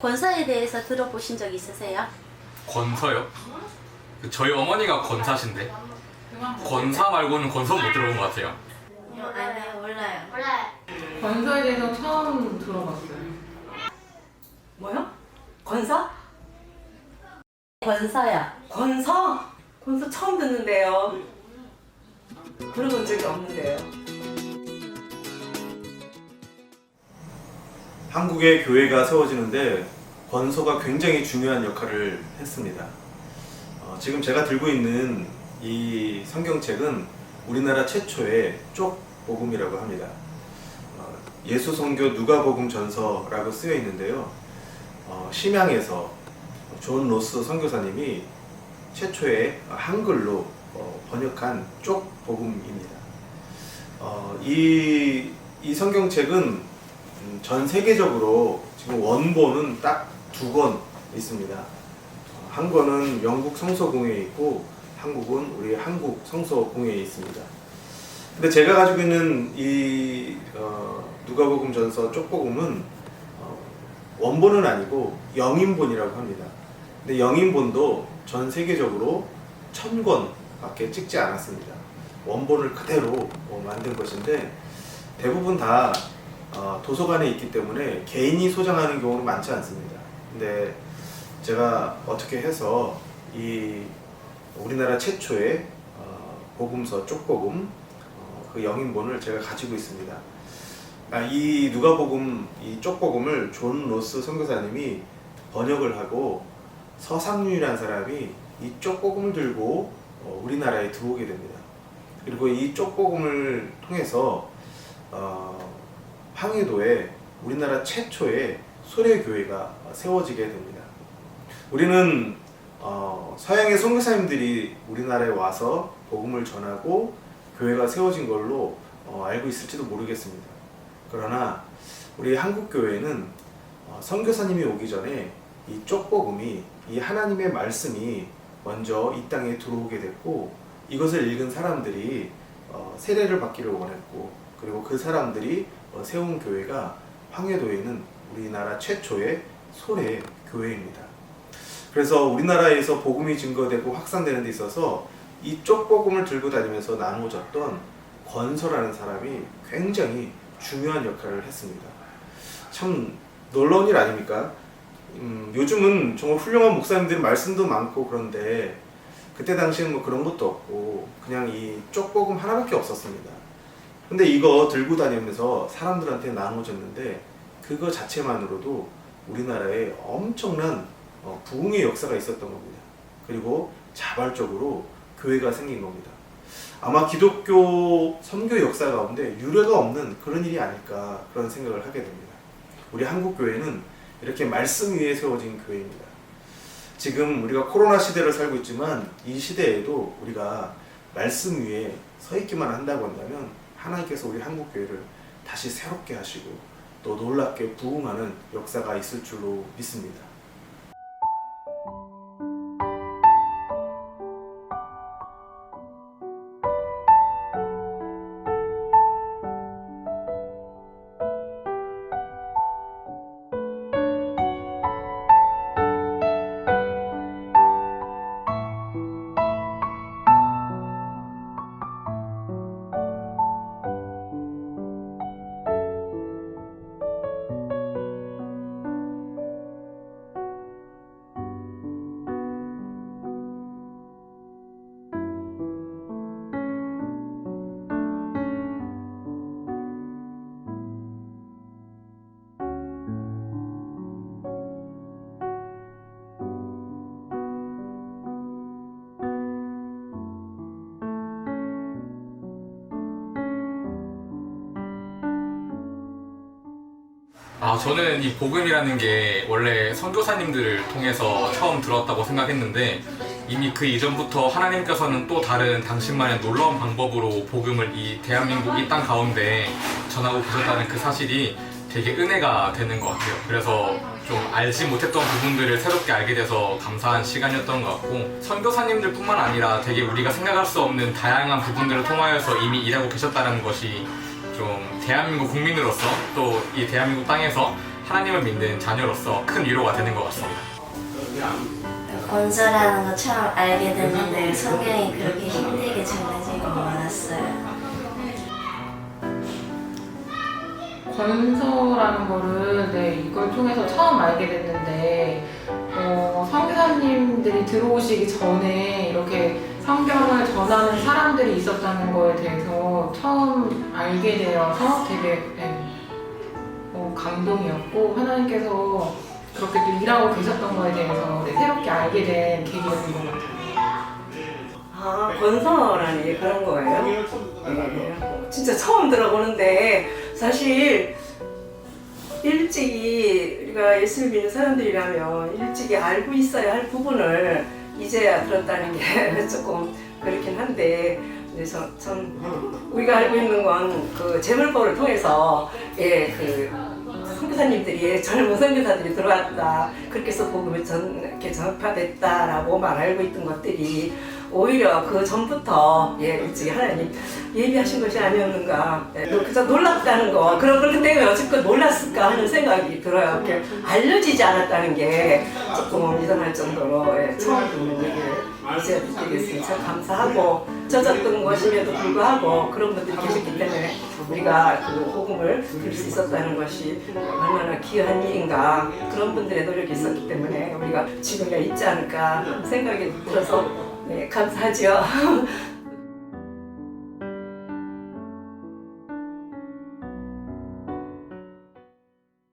권사에 대해서 들어보신 적 있으세요? 권서요? 저희 어머니가 권사신데 권사 말고는 권서 못 들어본 것 같아요. 아니요, 몰라요. 권서에 대해서 처음 들어봤어요. 뭐요? 권서? 권사야. 권서? 권서 처음 듣는데요. 들어본 적이 없는데요. 한국의 교회가 세워지는데 권서가 굉장히 중요한 역할을 했습니다. 지금 제가 들고 있는 이 성경책은 우리나라 최초의 쪽복음이라고 합니다. 예수선교 누가복음 전서라고 쓰여 있는데요. 심양에서 존 로스 선교사님이 최초의 한글로 번역한 쪽복음입니다. 이 성경책은 전 세계적으로 지금 원본은 딱 2권 있습니다. 한 권은 영국 성서공회에 있고 한국은 우리 한국 성서공회에 있습니다. 근데 제가 가지고 있는 이 누가복음 전서 쪽복음은 원본은 아니고 영인본이라고 합니다. 근데 영인본도 전 세계적으로 1000권밖에 찍지 않았습니다. 원본을 그대로 만든 것인데 대부분 다 도서관에 있기 때문에 개인이 소장하는 경우는 많지 않습니다. 근데 제가 어떻게 해서 이 우리나라 최초의 복음서 쪽복음 그 영인본을 제가 가지고 있습니다. 이 누가복음 이 쪽복음을 존 로스 선교사님이 번역을 하고 서상륜이라는 사람이 이 쪽복음을 들고 우리나라에 들어오게 됩니다. 그리고 이 쪽복음을 통해서 황해도에 우리나라 최초의 소래교회가 세워지게 됩니다. 우리는 서양의 선교사님들이 우리나라에 와서 복음을 전하고 교회가 세워진 걸로 알고 있을지도 모르겠습니다. 그러나 우리 한국교회는 선교사님이 오기 전에 이 쪽복음이 이 하나님의 말씀이 먼저 이 땅에 들어오게 됐고 이것을 읽은 사람들이 세례를 받기를 원했고 그리고 그 사람들이 세운 교회가 황해도에 있는 우리나라 최초의 소래 교회입니다. 그래서 우리나라에서 복음이 증거되고 확산되는 데 있어서 이 쪽복음을 들고 다니면서 나누어졌던 권서라는 사람이 굉장히 중요한 역할을 했습니다. 참 놀라운 일 아닙니까? 요즘은 정말 훌륭한 목사님들이 말씀도 많고 그런데 그때 당시에는 뭐 그런 것도 없고 그냥 이 쪽복음 하나밖에 없었습니다. 근데 이거 들고 다니면서 사람들한테 나눠줬는데 그거 자체만으로도 우리나라에 엄청난 부흥의 역사가 있었던 겁니다. 그리고 자발적으로 교회가 생긴 겁니다. 아마 기독교 선교 역사 가운데 유례가 없는 그런 일이 아닐까 그런 생각을 하게 됩니다. 우리 한국교회는 이렇게 말씀 위에 세워진 교회입니다. 지금 우리가 코로나 시대를 살고 있지만 이 시대에도 우리가 말씀 위에 서 있기만 한다고 한다면 하나님께서 우리 한국교회를 다시 새롭게 하시고 또 놀랍게 부흥하는 역사가 있을 줄로 믿습니다. 저는 이 복음이라는 게 원래 선교사님들을 통해서 처음 들었다고 생각했는데 이미 그 이전부터 하나님께서는 또 다른 당신만의 놀라운 방법으로 복음을 이 대한민국 이 땅 가운데 전하고 계셨다는 그 사실이 되게 은혜가 되는 것 같아요. 그래서 좀 알지 못했던 부분들을 새롭게 알게 돼서 감사한 시간이었던 것 같고 선교사님들 뿐만 아니라 되게 우리가 생각할 수 없는 다양한 부분들을 통하여서 이미 일하고 계셨다는 것이 좀 대한민국 국민으로서 또 이 대한민국 땅에서 하나님을 믿는 자녀로서 큰 위로가 되는 것 같습니다. 권서라는 거 처음 알게 됐는데 성경이 그렇게 힘들게 전해진 건 몰랐어요. 권서라는 거를 이걸 통해서 처음 알게 됐는데 선교사님들이 들어오시기 전에 이렇게 성경을 전하는 사람들이 있었다는 거에 대해서 처음 알게 되어서 되게 감동이었고 하나님께서 그렇게 또 일하고 계셨던 거에 대해서 새롭게 알게 된 계기였던 것 같아요. 아, 권서라는 게 그런 거예요? 네. 진짜 처음 들어보는데 사실 일찍이 우리가 예수를 믿는 사람들이라면 일찍이 알고 있어야 할 부분을 이제야 들었다는 게 조금 그렇긴 한데 참 우리가 알고 있는 건 그 재물법을 통해서 그 선교사님들이 젊은 선교사들이 들어왔다 그렇게 해서 복음이 이렇게 전파됐다라고만 알고 있던 것들이 오히려 그 전부터 일찍 하나님 예비하신 것이 아니었는가 그저 놀랍다는 거 그런 걸 그때 왜 어쨌건 몰랐을까 하는 생각이 들어요. 이렇게 알려지지 않았다는 게 조금 이상할 정도로 처음 듣는 얘기를 이제 듣게 됐으니 참 감사하고 젖었던 것임에도 불구하고 그런 분들이 계셨기 때문에 우리가 그 복음을 들을 수 있었다는 것이 얼마나 귀한 일인가 그런 분들의 노력이 있었기 때문에 우리가 지금이 있지 않을까 생각이 들어서 감사하지요.